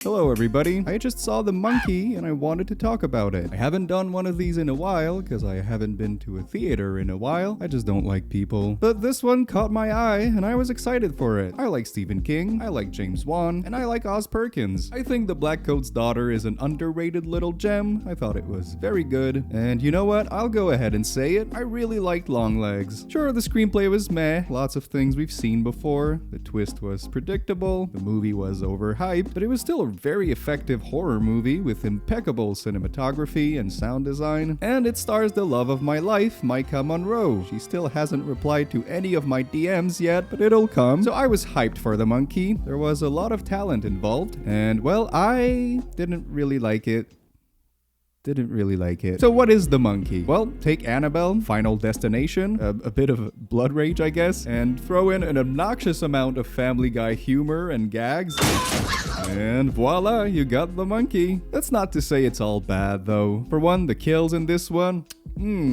Hello everybody, I just saw The Monkey and I wanted to talk about it. I haven't done one of these in a while because I haven't been to a theater in a while. I just don't like people. But this one caught my eye and I was excited for it. I like Stephen King, I like James Wan, and I like Oz Perkins. I think The Black Coat's Daughter is an underrated little gem. I thought it was very good. And you know what? I'll go ahead and say it. I really liked Longlegs. Sure, the screenplay was meh. Lots of things we've seen before. The twist was predictable. The movie was overhyped, but it was still a very effective horror movie with impeccable cinematography and sound design, and it stars the love of my life, Micah Monroe. She still hasn't replied to any of my DMs yet, but it'll come. So I was hyped for The Monkey. There was a lot of talent involved, and well, I didn't really like it. So what is The Monkey? Well, take Annabelle, Final Destination, a bit of blood rage, I guess, and throw in an obnoxious amount of Family Guy humor and gags, and voila, you got The Monkey. That's not to say it's all bad, though. For one, the kills in this one,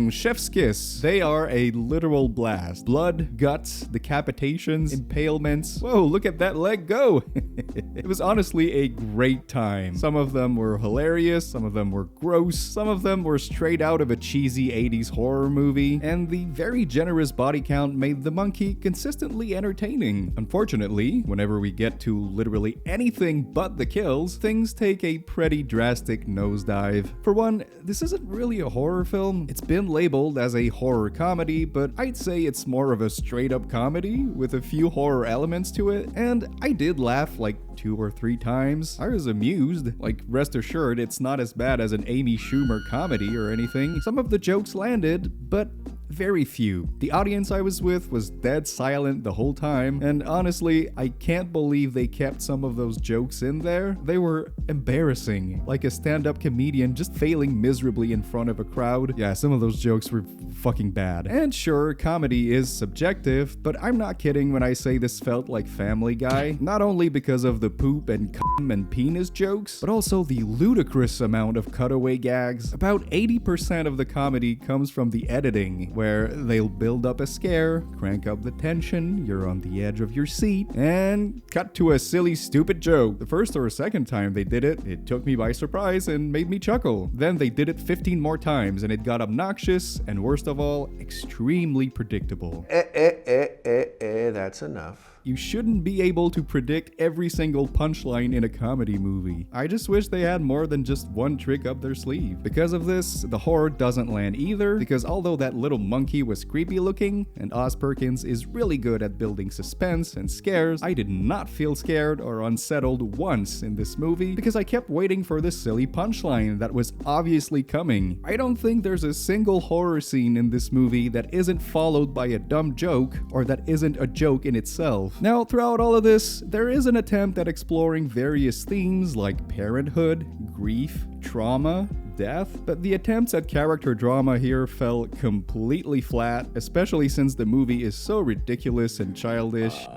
chef's kiss. They are a literal blast. Blood, guts, decapitations, impalements. Whoa, look at that leg go! It was honestly a great time. Some of them were hilarious, some of them were gross, some of them were straight out of a cheesy 80s horror movie, and the very generous body count made The Monkey consistently entertaining. Unfortunately, whenever we get to literally anything but the kills, things take a pretty drastic nosedive. For one, this isn't really a horror film. It's been labeled as a horror comedy, but I'd say it's more of a straight-up comedy with a few horror elements to it, and I did laugh like 2 or 3 times. I was amused. Like, rest assured, it's not as bad as an Amy Schumer comedy or anything. Some of the jokes landed, but very few. The audience I was with was dead silent the whole time, and honestly, I can't believe they kept some of those jokes in there. They were embarrassing, like a stand-up comedian just failing miserably in front of a crowd. Yeah, some of those jokes were fucking bad. And sure, comedy is subjective, but I'm not kidding when I say this felt like Family Guy, not only because of the poop and cum and penis jokes, but also the ludicrous amount of cutaway gags. About 80% of the comedy comes from the editing, where they'll build up a scare, crank up the tension, you're on the edge of your seat, and cut to a silly, stupid joke. The first or second time they did it, it took me by surprise and made me chuckle. Then they did it 15 more times and it got obnoxious, and worst of all, extremely predictable. That's enough. You shouldn't be able to predict every single punchline in a comedy movie. I just wish they had more than just one trick up their sleeve. Because of this, the horror doesn't land either, because although that little monkey was creepy looking, and Oz Perkins is really good at building suspense and scares, I did not feel scared or unsettled once in this movie, because I kept waiting for this silly punchline that was obviously coming. I don't think there's a single horror scene in this movie that isn't followed by a dumb joke, or that isn't a joke in itself. Now, throughout all of this, there is an attempt at exploring various themes like parenthood, grief, trauma, death, but the attempts at character drama here fell completely flat, especially since the movie is so ridiculous and childish.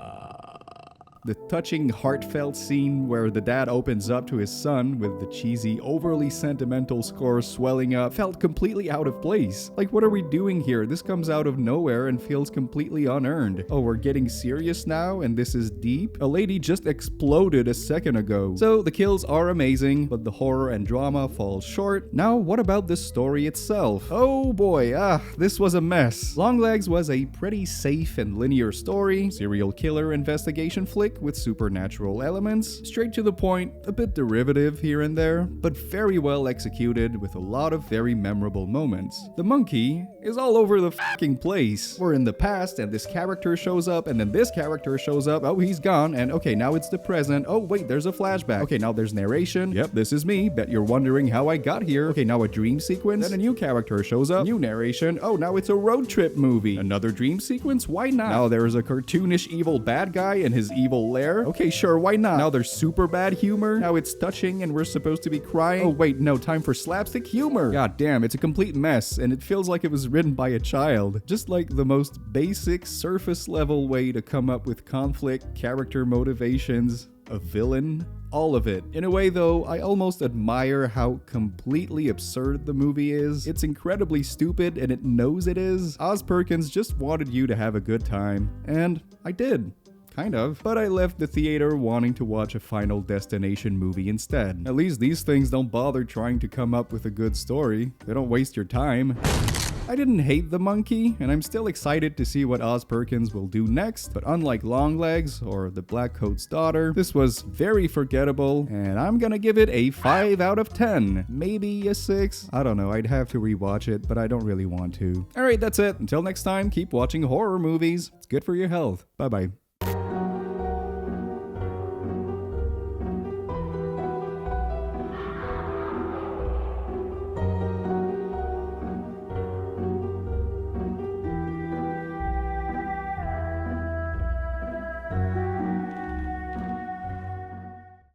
The touching, heartfelt scene where the dad opens up to his son with the cheesy, overly sentimental score swelling up felt completely out of place. Like, what are we doing here? This comes out of nowhere and feels completely unearned. Oh, we're getting serious now and this is deep? A lady just exploded a second ago. So the kills are amazing, but the horror and drama falls short. Now, what about the story itself? Oh boy, this was a mess. Longlegs was a pretty safe and linear story, serial killer investigation flick with supernatural elements, straight to the point, a bit derivative here and there, but very well executed with a lot of very memorable moments. The monkey is all over the fucking place. We're in the past and this character shows up and then this character shows up, oh he's gone, and okay now it's the present, oh wait there's a flashback, okay now there's narration, yep this is me, bet you're wondering how I got here, okay now a dream sequence, then a new character shows up, new narration, oh now it's a road trip movie, another dream sequence, why not? Now there's a cartoonish evil bad guy and his evil lair. Okay, sure, why not? Now there's super bad humor. Now it's touching and we're supposed to be crying. Oh wait, no, time for slapstick humor. God damn, it's a complete mess and it feels like it was written by a child. Just like the most basic surface level way to come up with conflict, character motivations, a villain, all of it. In a way though, I almost admire how completely absurd the movie is. It's incredibly stupid and it knows it is. Oz Perkins just wanted you to have a good time, and I did. kind of, but I left the theater wanting to watch a Final Destination movie instead. At least these things don't bother trying to come up with a good story. They don't waste your time. I didn't hate the monkey, and I'm still excited to see what Oz Perkins will do next, but unlike Longlegs or the Black Coat's daughter, this was very forgettable, and I'm gonna give it a 5 out of 10. Maybe a 6? I don't know, I'd have to rewatch it, but I don't really want to. Alright, that's it. Until next time, keep watching horror movies. It's good for your health. Bye-bye.